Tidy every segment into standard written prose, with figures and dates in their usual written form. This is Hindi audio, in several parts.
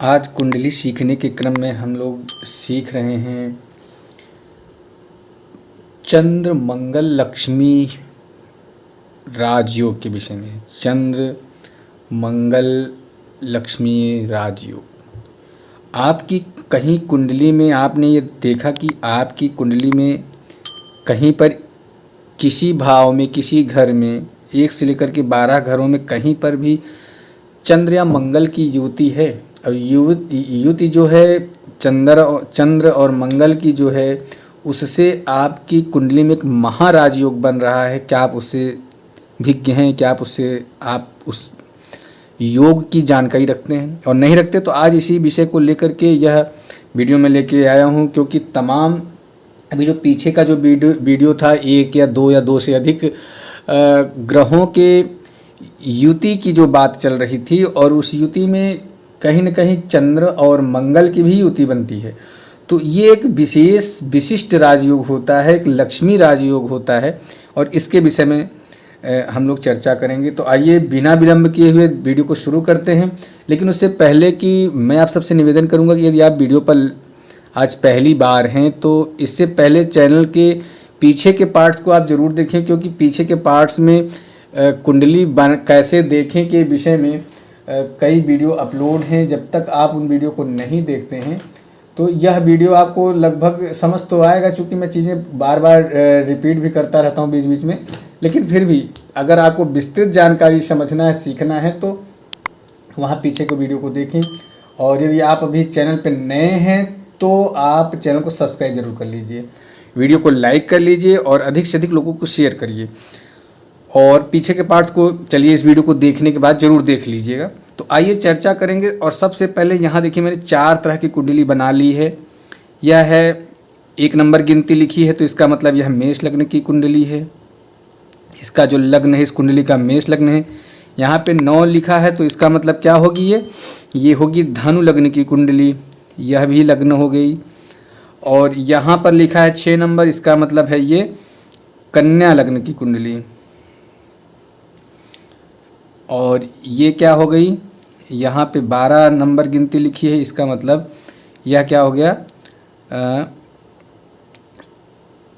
आज कुंडली सीखने के क्रम में हम लोग सीख रहे हैं चंद्र मंगल लक्ष्मी राजयोग के विषय में। चंद्र मंगल लक्ष्मी राजयोग। आपकी कहीं कुंडली में आपने ये देखा कि आपकी कुंडली में कहीं पर किसी भाव में, किसी घर में 1 से लेकर के 12 घरों में कहीं पर भी चंद्र या मंगल की युति है। और युति जो है चंद्र और मंगल की जो है, उससे आपकी कुंडली में एक महाराजयोग बन रहा है। क्या आप उससे भिज्ञ हैं? क्या आप उस योग की जानकारी रखते हैं? और नहीं रखते तो आज इसी विषय को लेकर के यह वीडियो में लेके आया हूँ, क्योंकि तमाम अभी जो पीछे का जो वीडियो था 1 या 2 या 2 से अधिक ग्रहों के युति की जो बात चल रही थी, और उस युति में कहीं न कहीं चंद्र और मंगल की भी युति बनती है। तो ये एक विशिष्ट राजयोग होता है, एक लक्ष्मी राजयोग होता है, और इसके विषय में हम लोग चर्चा करेंगे। तो आइए बिना विलंब किए हुए वीडियो को शुरू करते हैं। लेकिन उससे पहले कि मैं आप सबसे निवेदन करूंगा कि यदि आप वीडियो पर आज पहली बार हैं तो इससे पहले चैनल के पीछे के पार्ट्स को आप ज़रूर देखें, क्योंकि पीछे के पार्ट्स में कुंडली कैसे देखें के विषय में कई वीडियो अपलोड हैं। जब तक आप उन वीडियो को नहीं देखते हैं तो यह वीडियो आपको लगभग समझ तो आएगा, चूँकि मैं चीज़ें बार बार रिपीट भी करता रहता हूँ बीच बीच में। लेकिन फिर भी अगर आपको विस्तृत जानकारी समझना है, सीखना है, तो वहाँ पीछे को वीडियो को देखें। और यदि आप अभी चैनल पर नए हैं तो आप चैनल को सब्सक्राइब जरूर कर लीजिए, वीडियो को लाइक कर लीजिए और अधिक से अधिक लोगों को शेयर करिए। और पीछे के पार्ट्स को चलिए इस वीडियो को देखने के बाद ज़रूर देख लीजिएगा। तो आइए चर्चा करेंगे। और सबसे पहले यहाँ देखिए, मैंने 4 तरह की कुंडली बना ली है। यह है 1 नंबर गिनती लिखी है, तो इसका मतलब यह मेष लग्न की कुंडली है। इसका जो लग्न है, इस कुंडली का मेष लग्न है। यहाँ पे 9 लिखा है, तो इसका मतलब क्या होगी? ये होगी धनु लग्न की कुंडली, यह भी लग्न हो गई। और यहाँ पर लिखा है 6 नंबर, इसका मतलब है ये कन्या लग्न की कुंडली। और ये क्या हो गई? यहाँ पे 12 नंबर गिनती लिखी है, इसका मतलब यह क्या हो गया?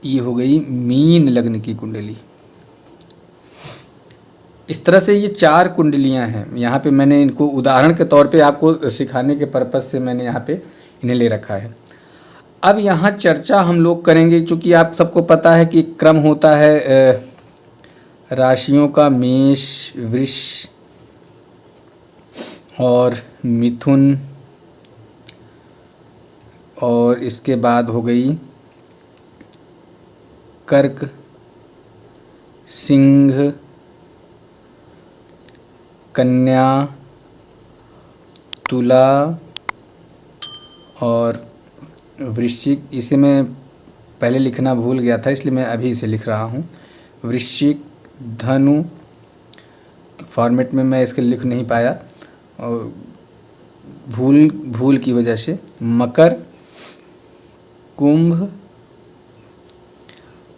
ये हो गई मीन लग्न की कुंडली। इस तरह से ये 4 कुंडलियाँ हैं। यहाँ पे मैंने इनको उदाहरण के तौर पे आपको सिखाने के पर्पज़ से मैंने यहाँ पे इन्हें ले रखा है। अब यहाँ चर्चा हम लोग करेंगे, चूँकि आप सबको पता है कि क्रम होता है राशियों का, मेष, वृष और मिथुन, और इसके बाद हो गई कर्क, सिंह, कन्या, तुला और वृश्चिक। इसे मैं पहले लिखना भूल गया था, इसलिए मैं अभी इसे लिख रहा हूँ। वृश्चिक, धनु फॉर्मेट में मैं इसके लिख नहीं पाया और भूल की वजह से। मकर, कुंभ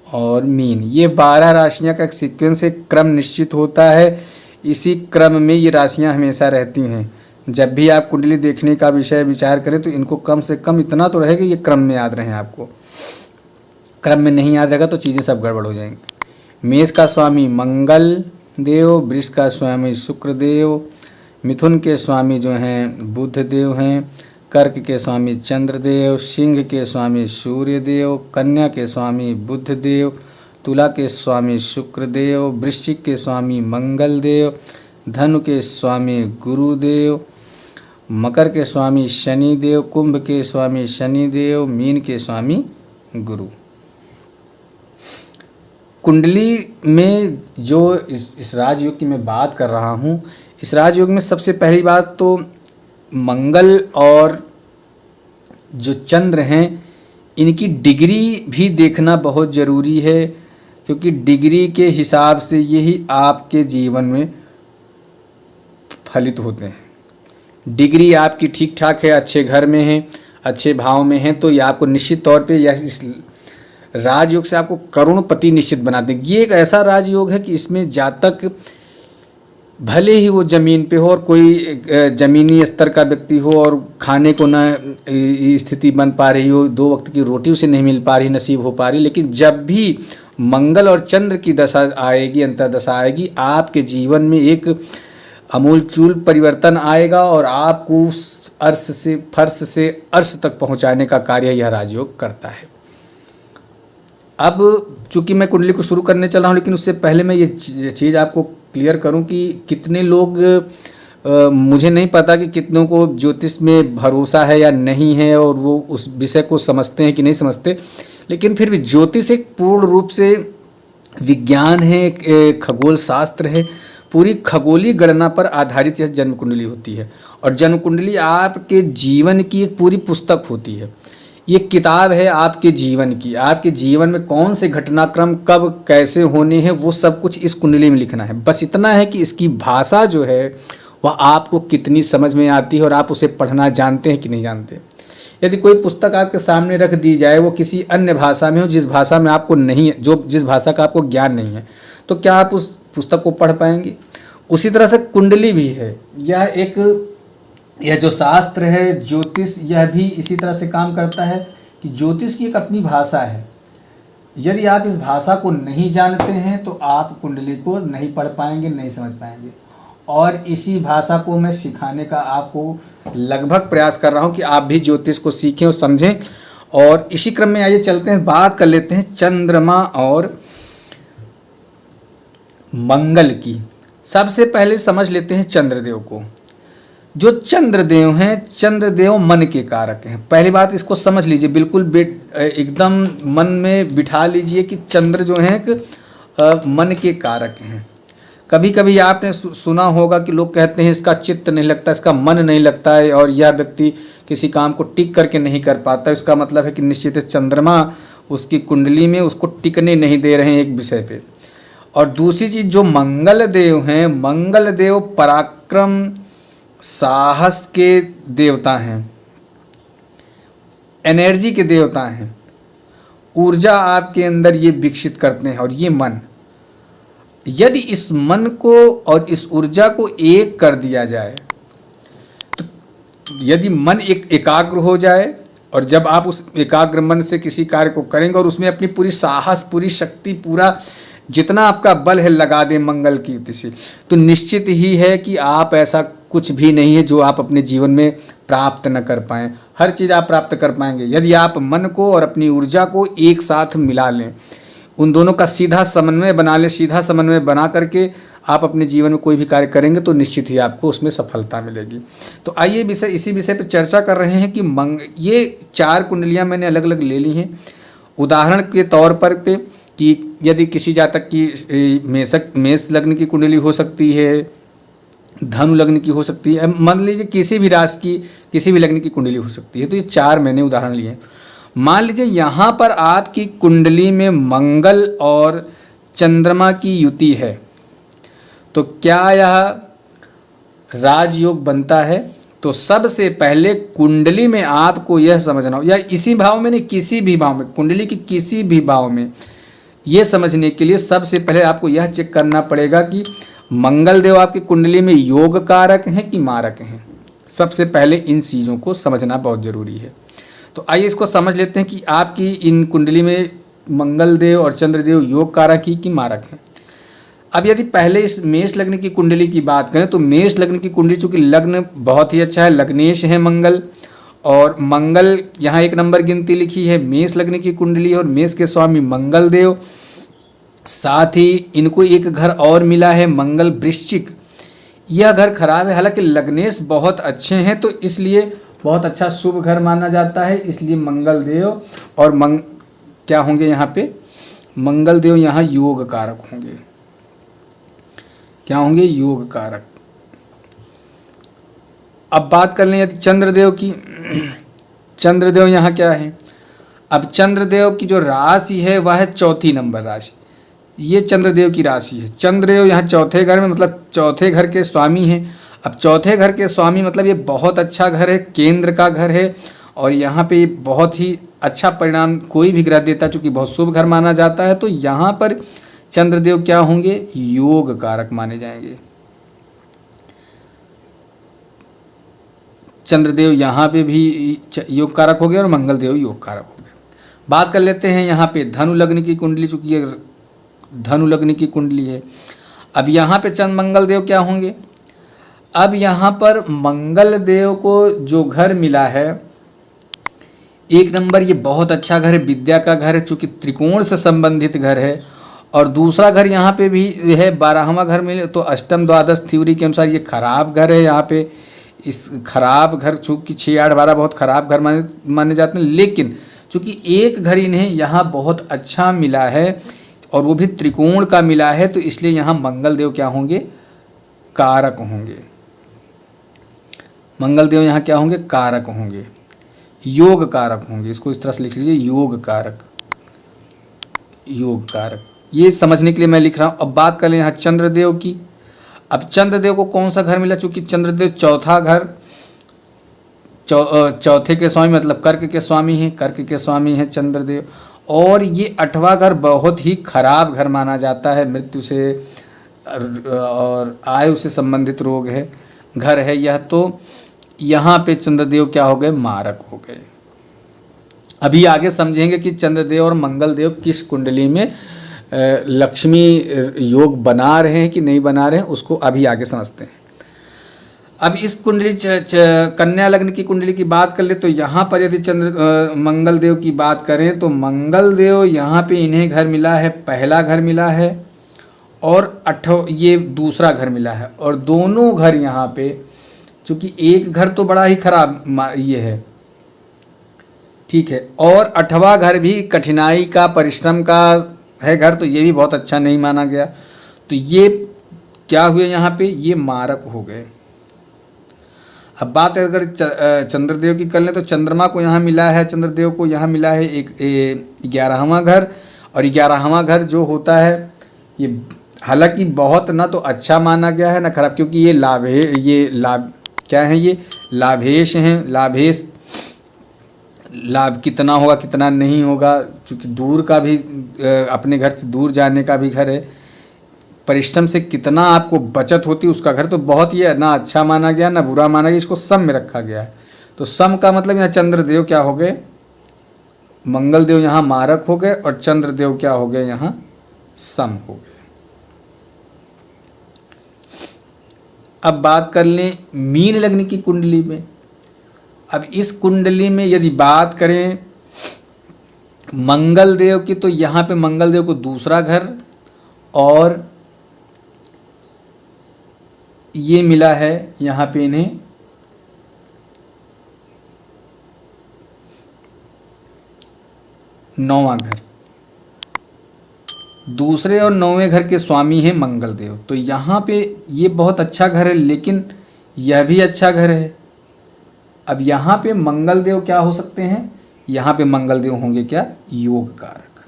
और मीन। ये 12 राशियाँ का एक सीक्वेंस, एक क्रम निश्चित होता है। इसी क्रम में ये राशियाँ हमेशा रहती हैं। जब भी आप कुंडली देखने का विचार करें तो इनको कम से कम इतना तो रहेगा ये क्रम में याद रहें। आपको क्रम में नहीं याद रहेगा तो चीज़ें सब गड़बड़ हो जाएंगी। मेष का स्वामी मंगल देव, वृष का स्वामी शुक्र देव, मिथुन के स्वामी जो हैं बुध देव हैं, कर्क के स्वामी चंद्र देव, सिंह के स्वामी सूर्य देव, कन्या के स्वामी बुध देव, तुला के स्वामी शुक्र देव, वृश्चिक के स्वामी मंगल देव, धनु के स्वामी गुरुदेव, मकर के स्वामी शनि देव, कुंभ के स्वामी शनि देव, मीन के स्वामी गुरु। कुंडली में जो इस राजयोग की मैं बात कर रहा हूँ, इस राजयोग में सबसे पहली बात तो मंगल और जो चंद्र हैं इनकी डिग्री भी देखना बहुत ज़रूरी है, क्योंकि डिग्री के हिसाब से यही आपके जीवन में फलित होते हैं। डिग्री आपकी ठीक ठाक है, अच्छे घर में है, अच्छे भाव में है, तो ये आपको निश्चित तौर पे यह इस राजयोग से आपको करोड़पति निश्चित बना देंगे। ये एक ऐसा राजयोग है कि इसमें जातक भले ही वो ज़मीन पे हो और कोई ज़मीनी स्तर का व्यक्ति हो और खाने को ना स्थिति बन पा रही हो, 2 वक्त की रोटी उसे नहीं मिल पा रही, नसीब हो पा रही, लेकिन जब भी मंगल और चंद्र की दशा आएगी, अंतर्दशा आएगी, आपके जीवन में एक आमूलचूल परिवर्तन आएगा और आपको उस अर्श से फर्श से अर्श तक पहुंचाने का कार्य यह राजयोग करता है। अब चूंकि मैं कुंडली को शुरू करने चला हूँ, लेकिन उससे पहले मैं ये चीज़ आपको क्लियर करूँ कि कितने लोग मुझे नहीं पता कि कितनों को ज्योतिष में भरोसा है या नहीं है और वो उस विषय को समझते हैं कि नहीं समझते, लेकिन फिर भी ज्योतिष एक पूर्ण रूप से विज्ञान है, एक खगोल शास्त्र है। पूरी खगोलीय गणना पर आधारित यह जन्म कुंडली होती है और जन्म कुंडली आपके जीवन की एक पूरी पुस्तक होती है। ये किताब है आपके जीवन की, आपके जीवन में कौन से घटनाक्रम कब कैसे होने हैं वो सब कुछ इस कुंडली में लिखना है। बस इतना है कि इसकी भाषा जो है वह आपको कितनी समझ में आती है और आप उसे पढ़ना जानते हैं कि नहीं जानते। यदि कोई पुस्तक आपके सामने रख दी जाए, वो किसी अन्य भाषा में हो जिस भाषा में आपको नहीं, जो जिस भाषा का आपको ज्ञान नहीं है, तो क्या आप उस पुस्तक को पढ़ पाएंगे? उसी तरह से कुंडली भी है, यह जो शास्त्र है ज्योतिष, यह भी इसी तरह से काम करता है कि ज्योतिष की एक अपनी भाषा है। यदि आप इस भाषा को नहीं जानते हैं तो आप कुंडली को नहीं पढ़ पाएंगे, नहीं समझ पाएंगे। और इसी भाषा को मैं सिखाने का आपको लगभग प्रयास कर रहा हूं कि आप भी ज्योतिष को सीखें और समझें। और इसी क्रम में आइए चलते हैं, बात कर लेते हैं चंद्रमा और मंगल की। सबसे पहले समझ लेते हैं चंद्रदेव को। जो चंद्रदेव हैं, चंद्रदेव मन के कारक हैं। पहली बात इसको समझ लीजिए, बिल्कुल एकदम मन में बिठा लीजिए कि चंद्र जो हैं मन के कारक हैं। कभी कभी आपने सुना होगा कि लोग कहते हैं इसका चित्त नहीं लगता, इसका मन नहीं लगता है और यह व्यक्ति किसी काम को टिक करके नहीं कर पाता। इसका मतलब है कि निश्चित चंद्रमा उसकी कुंडली में उसको टिकने नहीं दे रहे हैं एक विषय पे। और दूसरी चीज़, जो मंगल देव हैं, मंगल देव पराक्रम साहस के देवता हैं, एनर्जी के देवता हैं, ऊर्जा आपके अंदर ये विकसित करते हैं। और ये मन, यदि इस मन को और इस ऊर्जा को एक कर दिया जाए, तो यदि मन एकाग्र हो जाए और जब आप उस एकाग्र मन से किसी कार्य को करेंगे और उसमें अपनी पूरी साहस, पूरी शक्ति, पूरा जितना आपका बल है लगा दें मंगल की युक्ति से, तो निश्चित ही है कि आप, ऐसा कुछ भी नहीं है जो आप अपने जीवन में प्राप्त न कर पाएँ। हर चीज़ आप प्राप्त कर पाएंगे यदि आप मन को और अपनी ऊर्जा को एक साथ मिला लें, उन दोनों का सीधा समन्वय बना लें। सीधा समन्वय बना करके आप अपने जीवन में कोई भी कार्य करेंगे तो निश्चित ही आपको उसमें सफलता मिलेगी। तो आइए इसी विषय पर चर्चा कर रहे हैं कि ये 4 कुंडलियाँ मैंने अलग अलग ले ली हैं उदाहरण के तौर पर कि यदि किसी जातक की मेष लग्न की कुंडली हो सकती है, धनु लग्न की हो सकती है, मान लीजिए किसी भी राशि की, किसी भी लग्न की कुंडली हो सकती है। तो ये 4 मैंने उदाहरण लिए। मान लीजिए यहाँ पर आपकी कुंडली में मंगल और चंद्रमा की युति है, तो क्या यह राजयोग बनता है? तो सबसे पहले कुंडली में आपको यह समझना हो, या इसी भाव में नहीं, किसी भी भाव में, कुंडली की किसी भी भाव में, ये समझने के लिए सबसे पहले आपको यह चेक करना पड़ेगा कि मंगल देव आपकी कुंडली में योग कारक हैं कि मारक हैं। सबसे पहले इन चीज़ों को समझना बहुत ज़रूरी है। तो आइए इसको समझ लेते हैं कि आपकी इन कुंडली में मंगल देव और चंद्रदेव योग कारक ही कि मारक हैं। अब यदि पहले इस मेष लग्न की कुंडली की बात करें तो मेष लग्न की कुंडली, चूँकि लग्न बहुत ही अच्छा है, लग्नेश है मंगल, और मंगल यहाँ 1 नंबर गिनती लिखी है। मेष लग्न की कुंडली और मेष के स्वामी मंगल देव, साथ ही इनको एक घर और मिला है मंगल वृश्चिक। यह घर खराब है, हालांकि लग्नेश बहुत अच्छे हैं तो इसलिए बहुत अच्छा शुभ घर माना जाता है। इसलिए मंगल देव और क्या होंगे यहाँ पे, मंगल देव यहाँ योग कारक होंगे। क्या होंगे? योग कारक। अब बात कर लें यदि चंद्रदेव की, चंद्रदेव यहाँ क्या है? अब चंद्रदेव की जो राशि है वह है 4थी नंबर राशि। ये चंद्रदेव की राशि है। चंद्रदेव यहाँ 4थे घर में, मतलब 4थे घर के स्वामी हैं। अब 4थे घर के स्वामी मतलब ये बहुत अच्छा घर है, केंद्र का घर है, और यहाँ पे बहुत ही अच्छा परिणाम कोई भी ग्रह देता, चूँकि बहुत शुभ घर माना जाता है। तो यहाँ पर चंद्रदेव क्या होंगे? योग कारक माने जाएंगे। चंद्रदेव यहाँ पे भी योग कारक हो गए और मंगल देव योग कारक हो गए। बात कर लेते हैं यहाँ पे धनु लग्न की कुंडली, चूंकि ये धनु लग्न की कुंडली है। अब यहाँ पे चंद्र मंगल देव क्या होंगे? अब यहाँ पर मंगल देव को जो घर मिला है, एक नंबर ये बहुत अच्छा घर है, विद्या का घर है, चूंकि त्रिकोण से संबंधित घर है। और दूसरा घर यहाँ पे भी है 12वां घर मिले, तो अष्टम द्वादश थ्योरी के अनुसार ये खराब घर है। यहाँ पे इस खराब घर, चूँकि 6 8 12 बहुत खराब घर माने जाते हैं, लेकिन चूँकि एक घर इन्हें यहाँ बहुत अच्छा मिला है और वो भी त्रिकोण का मिला है, तो इसलिए यहाँ मंगल देव क्या होंगे? कारक होंगे। मंगल देव यहाँ क्या होंगे? कारक होंगे, योग कारक होंगे। इसको इस तरह से लिख लीजिए, योग कारक, योग कारक। ये समझने के लिए मैं लिख रहा हूँ। अब बात कर लें यहाँ चंद्रदेव की। अब चंद्रदेव को कौन सा घर मिला? चूंकि चंद्रदेव चौथा घर, चौथे के स्वामी मतलब कर्क के स्वामी हैं, कर्क के स्वामी हैं चंद्रदेव। और ये 8वां घर बहुत ही खराब घर माना जाता है, मृत्यु से और आयु से संबंधित रोग है घर है यह। तो यहाँ पे चंद्रदेव क्या हो गए? मारक हो गए। अभी आगे समझेंगे कि चंद्रदेव और मंगल देव किस कुंडली में लक्ष्मी योग बना रहे हैं कि नहीं बना रहे हैं, उसको अभी आगे समझते हैं। अब इस कुंडली कन्या लग्न की कुंडली की बात कर ले, तो यहाँ पर यदि मंगल देव की बात करें तो मंगल देव यहाँ पे इन्हें घर मिला है, पहला घर मिला है और ये दूसरा घर मिला है। और दोनों घर यहाँ पे, चूँकि एक घर तो बड़ा ही खराब ये है, ठीक है, और 8वां घर भी कठिनाई का, परिश्रम का है घर, तो ये भी बहुत अच्छा नहीं माना गया। तो ये क्या हुए यहाँ पे? ये मारक हो गए। अब बात अगर चंद्रदेव की कर लें तो चंद्रमा को यहाँ मिला है, चंद्रदेव को यहाँ मिला है एक 11वां घर। और 11वां घर जो होता है ये हालांकि बहुत ना तो अच्छा माना गया है ना खराब, क्योंकि ये लाभ क्या है? ये लाभेश हैं। लाभ कितना होगा कितना नहीं होगा, क्योंकि दूर का भी, अपने घर से दूर जाने का भी घर है, परिश्रम से कितना आपको बचत होती है उसका घर, तो बहुत ही ना अच्छा माना गया ना बुरा माना गया, इसको सम में रखा गया है। तो सम का मतलब यहाँ चंद्रदेव क्या हो गए? मंगल देव यहाँ मारक हो गए और चंद्रदेव क्या हो गए? यहाँ सम हो गए। अब बात कर लें मीन लग्न की कुंडली में। अब इस कुंडली में यदि बात करें मंगल देव की, तो यहाँ पे मंगल देव को दूसरा घर और ये मिला है यहाँ पे इन्हें नौवां घर। दूसरे और 9वें घर के स्वामी हैं मंगल देव। तो यहाँ पे ये बहुत अच्छा घर है, लेकिन यह भी अच्छा घर है। अब यहाँ पे मंगल देव क्या हो सकते हैं? यहाँ पे मंगल देव होंगे क्या? योग कारक।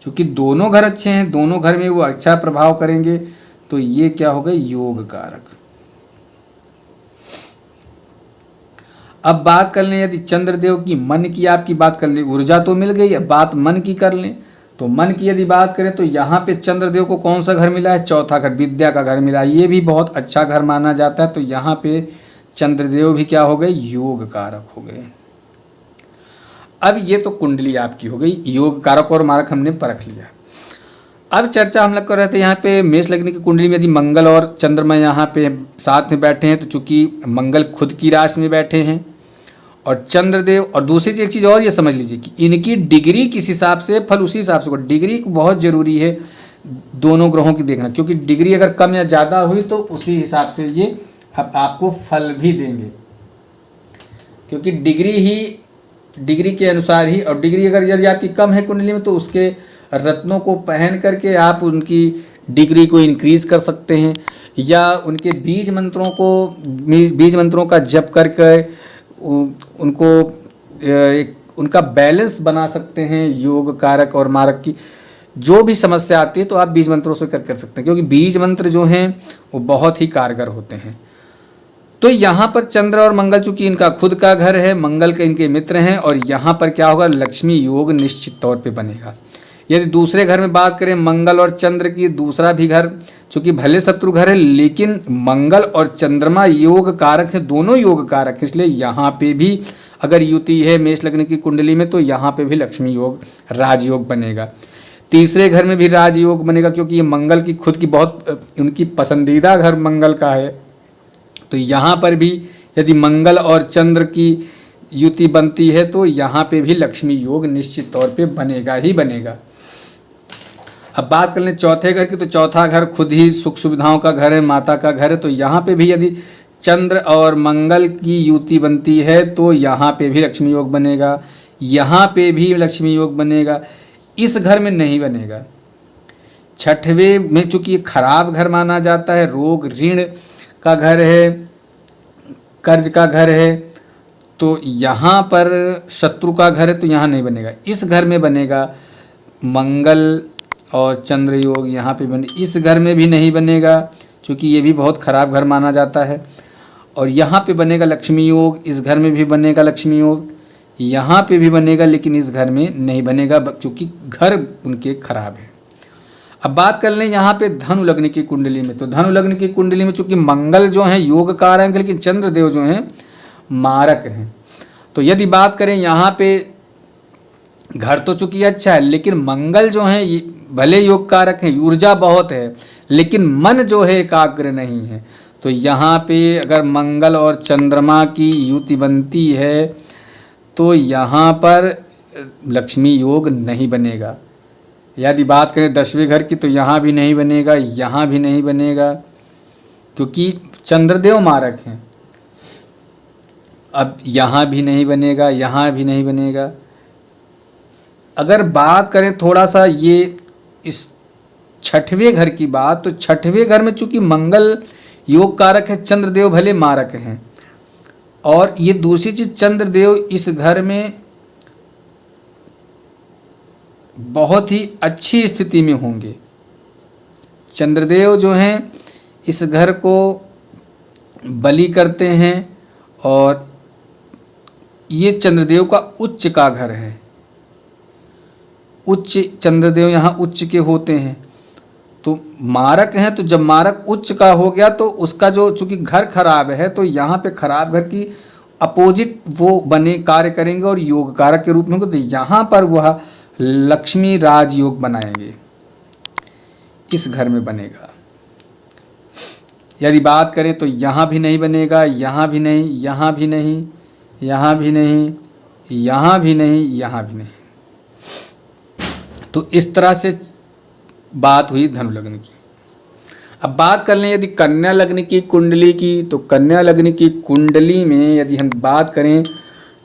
क्योंकि दोनों घर अच्छे हैं, दोनों घर में वो अच्छा प्रभाव करेंगे, तो ये क्या हो गए? योग कारक। अब बात कर लें यदि चंद्रदेव की मन की आपकी बात कर लें, ऊर्जा तो मिल गई, अब बात मन की कर लें। तो मन की यदि बात करें तो यहाँ पे चंद्रदेव को कौन सा घर मिला है? चौथा घर, विद्या का घर मिला है। ये भी बहुत अच्छा घर माना जाता है। तो यहाँ पे चंद्रदेव भी क्या हो गए? योग कारक हो गए। अब ये तो कुंडली आपकी हो गई, योग कारक और मारक हमने परख लिया। अब चर्चा हम लोग कर रहे थे यहाँ पे मेष लग्न की कुंडली में यदि मंगल और चंद्रमा यहाँ पे साथ में बैठे हैं, तो चूंकि मंगल खुद की राशि में बैठे हैं और चंद्रदेव, और दूसरी एक चीज़ और ये समझ लीजिए कि इनकी डिग्री किस हिसाब से, फल उसी हिसाब से। डिग्री बहुत ज़रूरी है दोनों ग्रहों की देखना, क्योंकि डिग्री अगर कम या ज़्यादा हुई तो उसी हिसाब से ये आपको फल भी देंगे, क्योंकि डिग्री के अनुसार ही। और डिग्री अगर यदि आपकी कम है कुंडली में, तो उसके रत्नों को पहन करके आप उनकी डिग्री को इंक्रीज कर सकते हैं, या उनके बीज मंत्रों का जप करके उनका बैलेंस बना सकते हैं। योग कारक और मारक की जो भी समस्या आती है तो आप बीज मंत्रों से कर सकते हैं, क्योंकि बीज मंत्र जो हैं वो बहुत ही कारगर होते हैं। तो यहाँ पर चंद्र और मंगल, चूंकि इनका खुद का घर है, मंगल के इनके मित्र हैं, और यहाँ पर क्या होगा? लक्ष्मी योग निश्चित तौर पे बनेगा। यदि दूसरे घर में बात करें मंगल और चंद्र की, दूसरा भी घर चूंकि भले शत्रु घर है लेकिन मंगल और चंद्रमा योग कारक है, दोनों योग कारक है, इसलिए यहाँ पे भी अगर युति है मेष लग्न की कुंडली में तो यहाँ पे भी लक्ष्मी योग राजयोग बनेगा। तीसरे घर में भी राजयोग बनेगा क्योंकि ये मंगल की खुद की बहुत उनकी पसंदीदा घर मंगल का है। तो यहाँ पर भी यदि मंगल और चंद्र की युति बनती है तो यहाँ पे भी लक्ष्मी योग निश्चित तौर पे बनेगा ही बनेगा। अब बात कर लें चौथे घर की, तो चौथा घर खुद ही सुख सुविधाओं का घर है, माता का घर है। तो यहाँ पे भी यदि चंद्र और मंगल की युति बनती है तो यहाँ पे भी लक्ष्मी योग बनेगा, यहाँ पे भी लक्ष्मी योग बनेगा। इस घर में नहीं बनेगा। छठवें में चूंकि ये खराब घर माना जाता है, रोग ऋण का घर है, कर्ज का घर है, तो यहाँ पर शत्रु का घर है तो यहाँ नहीं बनेगा। इस घर में बनेगा मंगल और चंद्र योग, यहाँ पे बने। इस घर में भी नहीं बनेगा क्योंकि ये भी बहुत खराब घर माना जाता है। और यहाँ पे बनेगा लक्ष्मी योग, इस घर में भी बनेगा लक्ष्मी योग, यहाँ पे भी बनेगा लेकिन इस घर में नहीं बनेगा क्योंकि घर उनके खराब है। अब बात कर लें यहाँ पे धनु लग्न की कुंडली में, तो धनु लग्न की कुंडली में चूंकि मंगल जो हैं योग कारक हैं लेकिन चंद्रदेव जो हैं मारक हैं। तो यदि बात करें यहाँ पे घर तो चूंकि अच्छा है लेकिन मंगल जो हैं ये भले योग कारक हैं, ऊर्जा बहुत है लेकिन मन जो है एकाग्र नहीं है। तो यहाँ पे अगर मंगल और चंद्रमा की युति बनती है तो यहाँ पर लक्ष्मी योग नहीं बनेगा। यदि बात करें 10वें घर की तो यहाँ भी नहीं बनेगा, यहाँ भी नहीं बनेगा क्योंकि चंद्रदेव मारक हैं। अब यहाँ भी नहीं बनेगा, यहाँ भी नहीं बनेगा। अगर बात करें थोड़ा सा ये इस छठवें घर की बात, तो छठवें घर में चूंकि मंगल योग कारक है, चंद्रदेव भले मारक हैं। और ये दूसरी चीज चंद्रदेव इस घर में बहुत ही अच्छी स्थिति में होंगे। चंद्रदेव जो हैं इस घर को बलि करते हैं और ये चंद्रदेव का उच्च का घर है। उच्च चंद्रदेव यहाँ उच्च के होते हैं तो मारक हैं। तो जब मारक उच्च का हो गया तो उसका जो चूंकि घर खराब है तो यहाँ पे खराब घर की अपोजिट वो बने कार्य करेंगे और योग कारक के रूप में होंगे। तो यहाँ पर वह लक्ष्मी राजयोग बनाएंगे, इस घर में बनेगा। यदि बात करें तो यहाँ भी नहीं बनेगा, यहाँ भी नहीं, यहाँ भी नहीं, यहाँ भी नहीं, यहाँ भी नहीं, यहाँ भी नहीं। तो इस तरह से बात हुई धनु लग्न की। अब बात कर लें यदि कन्या लग्न की कुंडली की, तो कन्या लग्न की कुंडली में यदि हम बात करें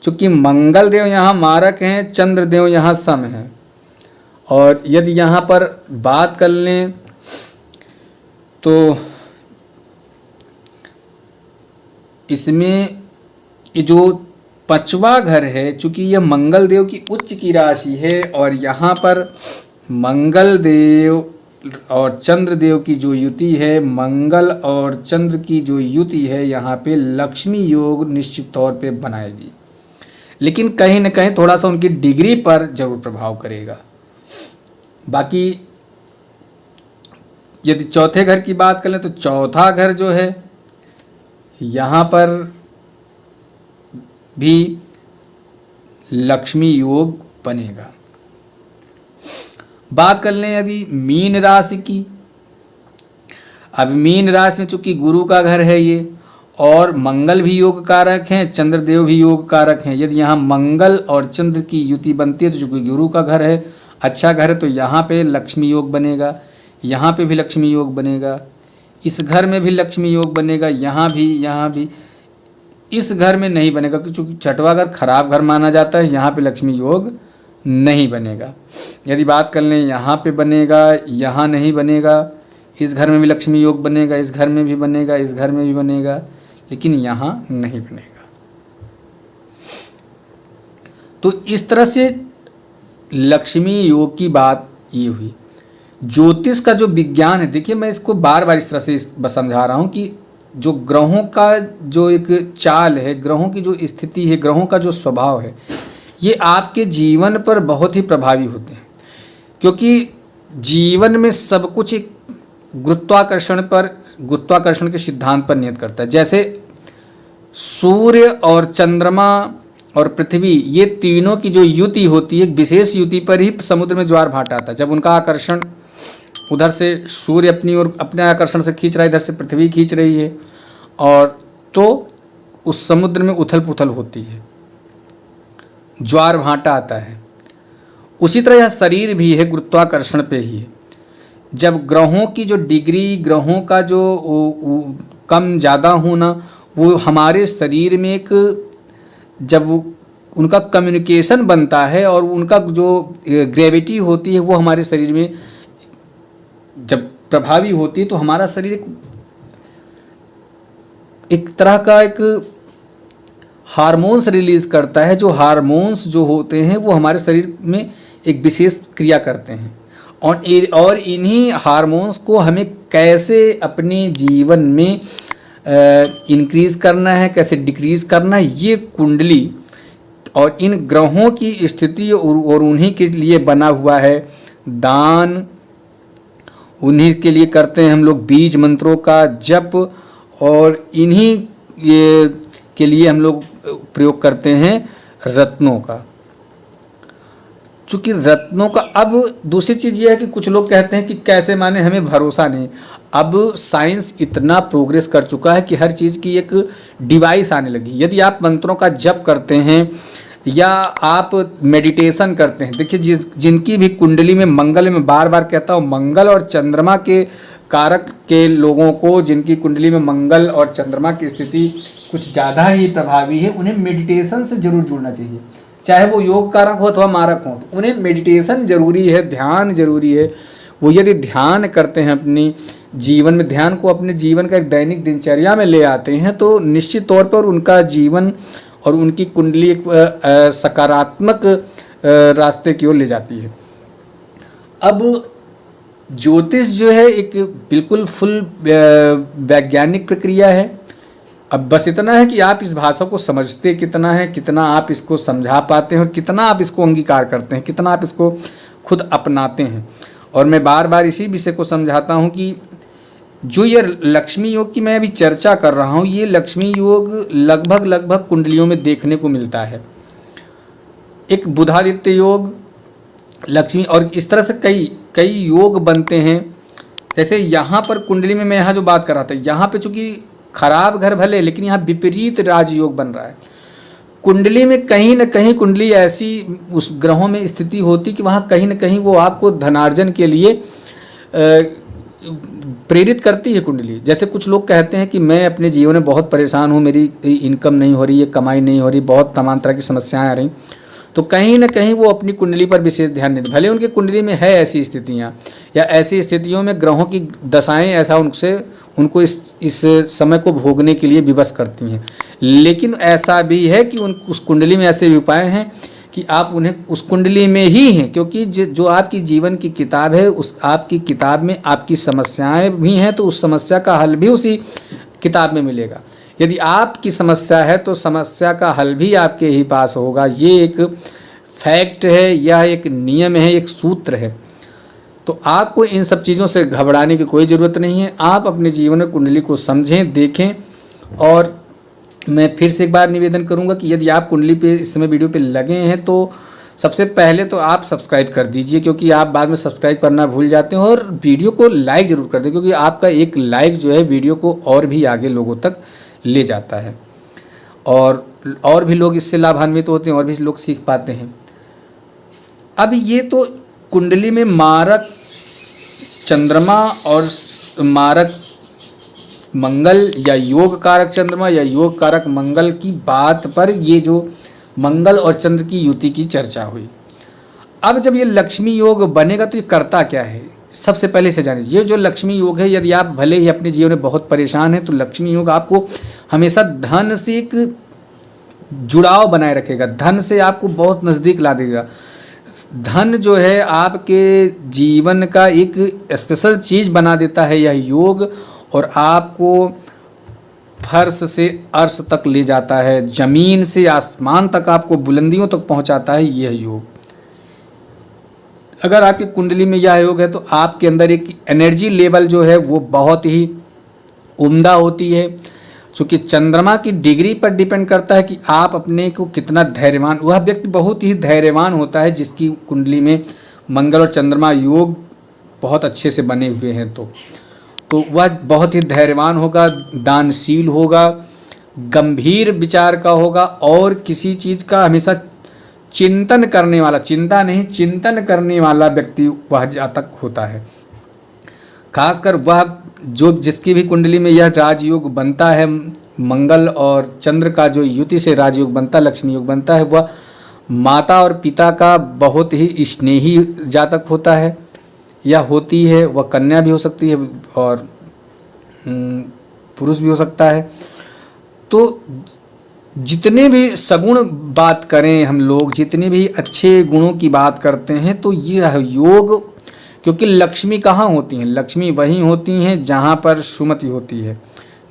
चूँकि मंगल देव यहाँ मारक हैं, चंद्र देव यहाँ सम हैं। और यदि यहाँ पर बात कर लें तो इसमें ये जो पांचवा घर है चूँकि यह मंगल देव की उच्च की राशि है और यहाँ पर मंगल देव और चंद्र देव की जो युति है, मंगल और चंद्र की जो युति है यहाँ पे लक्ष्मी योग निश्चित तौर पे बनाएगी। लेकिन कहीं न कहीं थोड़ा सा उनकी डिग्री पर जरूर प्रभाव करेगा। बाकी यदि चौथे घर की बात करें तो चौथा घर जो है यहाँ पर भी लक्ष्मी योग बनेगा। बात कर लें यदि मीन राशि की, अब मीन राशि में चूंकि गुरु का घर है ये और मंगल भी योग कारक हैं, चंद्रदेव भी योग कारक हैं। यदि यहाँ मंगल और चंद्र की युति बनती है तो चूंकि गुरु का घर है, अच्छा घर है, तो यहाँ पे लक्ष्मी योग बनेगा, यहाँ पे भी लक्ष्मी योग बनेगा, इस घर में भी लक्ष्मी योग बनेगा, यहाँ भी। इस घर में नहीं बनेगा क्योंकि छठवां घर खराब घर माना जाता है, यहाँ पे लक्ष्मी योग नहीं बनेगा। यदि बात कर लें यहाँ पे बनेगा, यहाँ नहीं बनेगा, इस घर में भी लक्ष्मी योग बनेगा, इस घर में भी बनेगा, इस घर में भी बनेगा, लेकिन यहाँ नहीं बनेगा। तो इस तरह से लक्ष्मी योग की बात ये हुई। ज्योतिष का जो विज्ञान है, देखिए मैं इसको बार बार इस तरह से समझा रहा हूँ कि जो ग्रहों का जो एक चाल है, ग्रहों की जो स्थिति है, ग्रहों का जो स्वभाव है, ये आपके जीवन पर बहुत ही प्रभावी होते हैं। क्योंकि जीवन में सब कुछ एक गुरुत्वाकर्षण के सिद्धांत पर नियत करता है। जैसे सूर्य और चंद्रमा और पृथ्वी, ये तीनों की जो युति होती है, एक विशेष युति पर ही समुद्र में ज्वार भाटा आता है। जब उनका आकर्षण, उधर से सूर्य अपनी ओर अपने आकर्षण से खींच रहा है, इधर से पृथ्वी खींच रही है, और तो उस समुद्र में उथल पुथल होती है, ज्वार भाटा आता है। उसी तरह यह शरीर भी है, गुरुत्वाकर्षण पे ही है। जब ग्रहों की जो डिग्री, ग्रहों का जो कम ज़्यादा होना, वो हमारे शरीर में एक, जब उनका कम्युनिकेशन बनता है और उनका जो ग्रेविटी होती है वो हमारे शरीर में जब प्रभावी होती है, तो हमारा शरीर एक तरह का एक हार्मोन्स रिलीज करता है। जो हार्मोन्स जो होते हैं वो हमारे शरीर में एक विशेष क्रिया करते हैं, और इन्हीं हार्मोन्स को हमें कैसे अपने जीवन में इंक्रीज़ करना है, कैसे डिक्रीज़ करना है, ये कुंडली और इन ग्रहों की स्थिति और उन्हीं के लिए बना हुआ है दान। उन्हीं के लिए करते हैं हम लोग बीज मंत्रों का जप, और इन्हीं के लिए हम लोग प्रयोग करते हैं रत्नों का। चूँकि रत्नों का, अब दूसरी चीज़ ये है कि कुछ लोग कहते हैं कि कैसे, माने हमें भरोसा नहीं। अब साइंस इतना प्रोग्रेस कर चुका है कि हर चीज़ की एक डिवाइस आने लगी। यदि आप मंत्रों का जप करते हैं या आप मेडिटेशन करते हैं, देखिए जिनकी भी कुंडली में मंगल, में बार बार कहता हूँ, मंगल और चंद्रमा के कारक के लोगों को, जिनकी कुंडली में मंगल और चंद्रमा की स्थिति कुछ ज़्यादा ही प्रभावी है, उन्हें मेडिटेशन से जरूर जुड़ना चाहिए। चाहे वो योग कारक हो अथवा मारक हो, तो उन्हें मेडिटेशन जरूरी है, ध्यान जरूरी है। वो यदि ध्यान करते हैं, अपनी जीवन में ध्यान को अपने जीवन का एक दैनिक दिनचर्या में ले आते हैं, तो निश्चित तौर पर उनका जीवन और उनकी कुंडली एक सकारात्मक रास्ते की ओर ले जाती है। अब ज्योतिष जो है एक बिल्कुल फुल वैज्ञानिक प्रक्रिया है। अब बस इतना है कि आप इस भाषा को समझते कितना है, कितना आप इसको समझा पाते हैं, और कितना आप इसको अंगीकार करते हैं, कितना आप इसको खुद अपनाते हैं। और मैं बार बार इसी विषय को समझाता हूँ कि जो ये लक्ष्मी योग की मैं अभी चर्चा कर रहा हूँ, ये लक्ष्मी योग लगभग कुंडलियों में देखने को मिलता है। एक बुधादित्य योग, लक्ष्मी, और इस तरह से कई योग बनते हैं। जैसे यहाँ पर कुंडली में मैं यहाँ जो बात कर रहा था, यहाँ पे चूँकि खराब घर भले, लेकिन यहाँ विपरीत राजयोग बन रहा है। कुंडली में कहीं न कहीं कुंडली ऐसी उस ग्रहों में स्थिति होती कि वहाँ कहीं न कहीं वो आपको धनार्जन के लिए प्रेरित करती है कुंडली। जैसे कुछ लोग कहते हैं कि मैं अपने जीवन में बहुत परेशान हूँ, मेरी इनकम नहीं हो रही है, कमाई नहीं हो रही, बहुत तमाम तरह की समस्याएं आ रही, तो कहीं ना कहीं वो अपनी कुंडली पर विशेष ध्यान नहीं, भले उनकी कुंडली में है ऐसी स्थितियाँ, या ऐसी स्थितियों में ग्रहों की दशाएं ऐसा उनको इस समय को भोगने के लिए विवश करती हैं। लेकिन ऐसा भी है कि उस कुंडली में ऐसे उपाय हैं कि आप उन्हें उस कुंडली में ही हैं, क्योंकि जो आपकी जीवन की किताब है, उस आपकी किताब में आपकी समस्याएं भी हैं, तो उस समस्या का हल भी उसी किताब में मिलेगा। यदि आपकी समस्या है तो समस्या का हल भी आपके ही पास होगा। ये एक फैक्ट है, यह एक नियम है, एक सूत्र है। तो आपको इन सब चीज़ों से घबराने की कोई ज़रूरत नहीं है। आप अपने जीवन में कुंडली को समझें, देखें। और मैं फिर से एक बार निवेदन करूंगा कि यदि आप कुंडली पे इस समय वीडियो पे लगे हैं तो सबसे पहले तो आप सब्सक्राइब कर दीजिए, क्योंकि आप बाद में सब्सक्राइब करना भूल जाते हैं। और वीडियो को लाइक ज़रूर कर दें, क्योंकि आपका एक लाइक जो है वीडियो को और भी आगे लोगों तक ले जाता है, और भी लोग इससे लाभान्वित होते हैं, और भी लोग सीख पाते हैं। अब ये तो कुंडली में मारक चंद्रमा और मारक मंगल, या योग कारक चंद्रमा या योग कारक मंगल की बात पर ये जो मंगल और चंद्र की युति की चर्चा हुई। अब जब ये लक्ष्मी योग बनेगा तो ये करता क्या है, सबसे पहले से जानिए। ये जो लक्ष्मी योग है, यदि आप भले ही अपने जीवन में बहुत परेशान हैं, तो लक्ष्मी योग आपको हमेशा धन से एक जुड़ाव बनाए रखेगा, धन से आपको बहुत नज़दीक ला देगा। धन जो है आपके जीवन का एक स्पेशल चीज़ बना देता है यह योग, और आपको फर्श से अर्श तक ले जाता है, जमीन से आसमान तक आपको बुलंदियों तक पहुंचाता है यह योग। अगर आपकी कुंडली में यह योग है तो आपके अंदर एक एनर्जी लेवल जो है वो बहुत ही उम्दा होती है। चूँकि चंद्रमा की डिग्री पर डिपेंड करता है कि आप अपने को कितना धैर्यवान, वह व्यक्ति बहुत ही धैर्यवान होता है जिसकी कुंडली में मंगल और चंद्रमा योग बहुत अच्छे से बने हुए हैं। तो वह बहुत ही धैर्यवान होगा, दानशील होगा, गंभीर विचार का होगा और किसी चीज़ का हमेशा चिंतन करने वाला, चिंता नहीं चिंतन करने वाला व्यक्ति वह जातक होता है। खासकर वह जो जिसकी भी कुंडली में यह राजयोग बनता है, मंगल और चंद्र का जो युति से राजयोग बनता है, लक्ष्मी योग बनता है, वह माता और पिता का बहुत ही स्नेही जातक होता है या होती है। वह कन्या भी हो सकती है और पुरुष भी हो सकता है। तो जितने भी सगुण बात करें हम लोग, जितने भी अच्छे गुणों की बात करते हैं, तो यह योग, क्योंकि लक्ष्मी कहाँ होती हैं? लक्ष्मी वहीं होती हैं जहाँ पर सुमति होती है।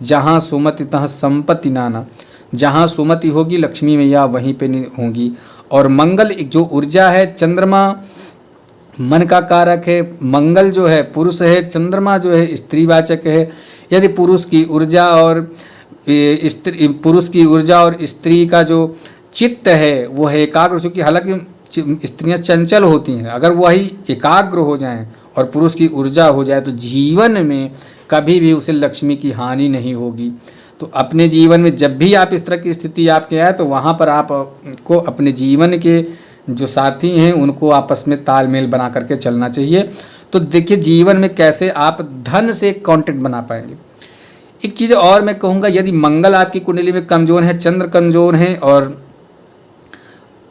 जहाँ सुमति तहाँ संपत्ति नाना, जहाँ सुमति होगी लक्ष्मी मैया वहीं पे होंगी। और मंगल एक जो ऊर्जा है, चंद्रमा मन का कारक है, मंगल जो है पुरुष है, चंद्रमा जो है स्त्रीवाचक है। यदि पुरुष की ऊर्जा और स्त्री का जो चित्त है वो है एकाग्र, चूँकि हालांकि स्त्रियां चंचल होती हैं, अगर वही एकाग्र हो जाएं और पुरुष की ऊर्जा हो जाए तो जीवन में कभी भी उसे लक्ष्मी की हानि नहीं होगी। तो अपने जीवन में जब भी आप इस तरह की स्थिति आपके आए तो वहाँ पर आपको अपने जीवन के जो साथी हैं उनको आपस में तालमेल बना करके चलना चाहिए। तो देखिए जीवन में कैसे आप धन से कॉन्टेक्ट बना पाएंगे। एक चीज़ और मैं कहूँगा, यदि मंगल आपकी कुंडली में कमज़ोर है, चंद्र कमज़ोर है और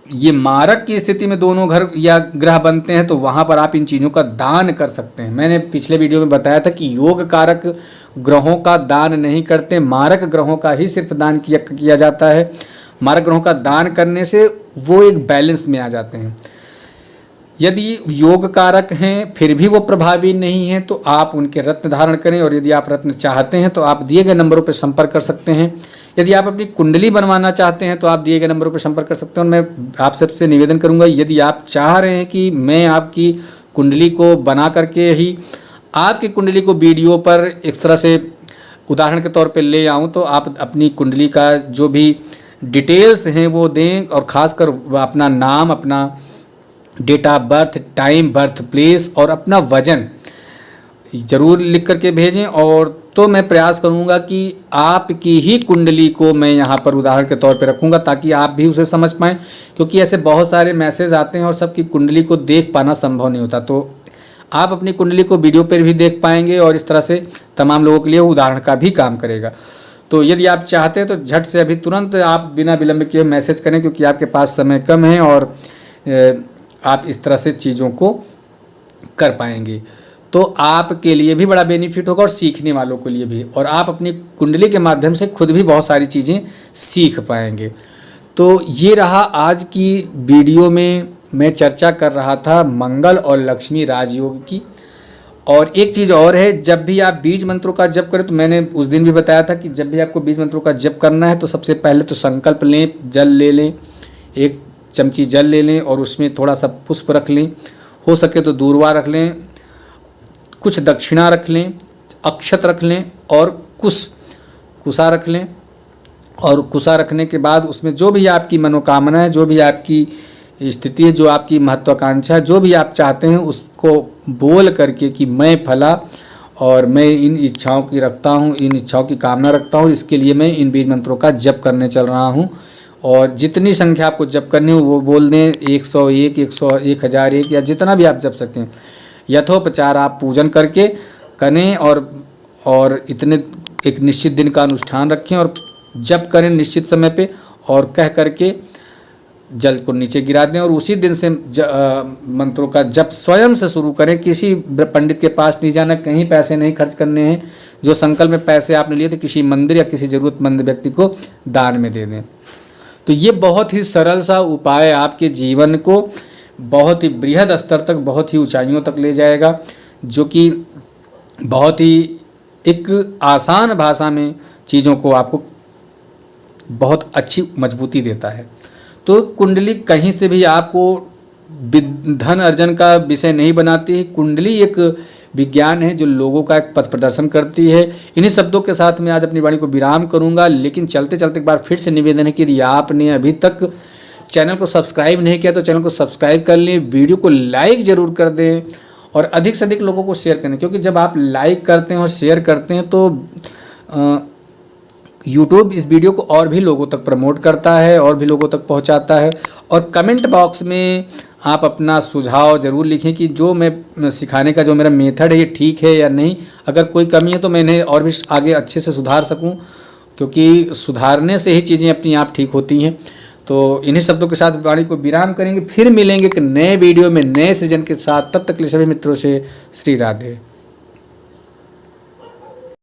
ये मारक की स्थिति में दोनों घर या ग्रह बनते हैं, तो वहाँ पर आप इन चीज़ों का दान कर सकते हैं। मैंने पिछले वीडियो में बताया था कि योग कारक ग्रहों का दान नहीं करते, मारक ग्रहों का ही सिर्फ दान किया जाता है। मारक ग्रहों का दान करने से वो एक बैलेंस में आ जाते हैं। यदि योग कारक हैं फिर भी वो प्रभावी नहीं हैं तो आप उनके रत्न धारण करें, और यदि आप रत्न चाहते हैं तो आप दिए गए नंबरों पर संपर्क कर सकते हैं। यदि आप अपनी कुंडली बनवाना चाहते हैं तो आप दिए गए नंबरों पर संपर्क कर सकते हैं। और मैं आप सबसे निवेदन करूंगा, यदि आप चाह रहे हैं कि मैं आपकी कुंडली को बना करके ही आपकी कुंडली को वीडियो पर एक तरह से उदाहरण के तौर पर ले आऊँ, तो आप अपनी कुंडली का जो भी डिटेल्स हैं वो दें, और ख़ासकर अपना नाम, अपना date of birth, time, birth place और अपना वजन ज़रूर लिख करके भेजें। और तो मैं प्रयास करूंगा कि आपकी ही कुंडली को मैं यहाँ पर उदाहरण के तौर पे रखूंगा ताकि आप भी उसे समझ पाएँ, क्योंकि ऐसे बहुत सारे मैसेज आते हैं और सबकी कुंडली को देख पाना संभव नहीं होता। तो आप अपनी कुंडली को वीडियो पर भी देख पाएंगे और इस तरह से तमाम लोगों के लिए उदाहरण का भी काम करेगा। तो यदि आप चाहते हैं तो झट से अभी तुरंत आप बिना विलंब किए मैसेज करें, क्योंकि आपके पास समय कम है और आप इस तरह से चीज़ों को कर पाएंगे। तो आपके लिए भी बड़ा बेनिफिट होगा और सीखने वालों के लिए भी, और आप अपनी कुंडली के माध्यम से खुद भी बहुत सारी चीज़ें सीख पाएंगे। तो ये रहा आज की वीडियो में मैं चर्चा कर रहा था मंगल और लक्ष्मी राजयोग की। और एक चीज़ और है, जब भी आप बीज मंत्रों का जप करें, तो मैंने उस दिन भी बताया था कि जब भी आपको बीज मंत्रों का जप करना है तो सबसे पहले तो संकल्प लें, जल ले लें, 1 चमची जल ले लें और उसमें थोड़ा सा पुष्प रख लें, हो सके तो दूर्वा रख लें, कुछ दक्षिणा रख लें, अक्षत रख लें और कुसा रख लें। और कुसा रखने के बाद उसमें जो भी आपकी मनोकामना है, जो भी आपकी स्थिति है, जो आपकी महत्वाकांक्षा है, जो भी आप चाहते हैं उसको बोल करके कि मैं फला और मैं इन इच्छाओं की रखता हूँ, इन इच्छाओं की कामना रखता हूँ, इसके लिए मैं इन बीज मंत्रों का जप करने चल रहा हूँ। और जितनी संख्या आपको जप करनी हो वो बोल दें, 101, 1001 या जितना भी आप जप सकें। यथोपचार आप पूजन करके करें और इतने एक निश्चित दिन का अनुष्ठान रखें और जप करें निश्चित समय पे, और कह करके जल को नीचे गिरा दें। और उसी दिन से मंत्रों का जप स्वयं से शुरू करें, किसी पंडित के पास नहीं जाना, कहीं पैसे नहीं खर्च करने हैं। जो संकल्प में पैसे आपने लिए थे किसी मंदिर या किसी ज़रूरतमंद व्यक्ति को दान में दे दें। तो ये बहुत ही सरल सा उपाय आपके जीवन को बहुत ही बृहद स्तर तक, बहुत ही ऊंचाइयों तक ले जाएगा, जो कि बहुत ही एक आसान भाषा में चीज़ों को आपको बहुत अच्छी मजबूती देता है। तो कुंडली कहीं से भी आपको धन अर्जन का विषय नहीं बनाती है। कुंडली एक विज्ञान है जो लोगों का एक पथ प्रदर्शन करती है। इन्हीं शब्दों के साथ मैं आज अपनी वाणी को विराम करूंगा, लेकिन चलते चलते एक बार फिर से निवेदन है कि यदि आपने अभी तक चैनल को सब्सक्राइब नहीं किया तो चैनल को सब्सक्राइब कर लें, वीडियो को लाइक ज़रूर कर दें और अधिक से अधिक लोगों को शेयर करें, क्योंकि जब आप लाइक करते हैं और शेयर करते हैं तो यूट्यूब इस वीडियो को और भी लोगों तक प्रमोट करता है और भी लोगों तक पहुंचाता है। और कमेंट बॉक्स में आप अपना सुझाव ज़रूर लिखें कि जो मैं सिखाने का जो मेरा मेथड है ये ठीक है या नहीं। अगर कोई कमी है तो मैं इन्हें और भी आगे अच्छे से सुधार सकूं, क्योंकि सुधारने से ही चीज़ें अपनी आप ठीक होती हैं। तो इन्हीं शब्दों के साथ वाणी को विराम करेंगे, फिर मिलेंगे एक नए वीडियो में नए सृजन के साथ। तब तक के लिए सभी मित्रों से श्री राधे।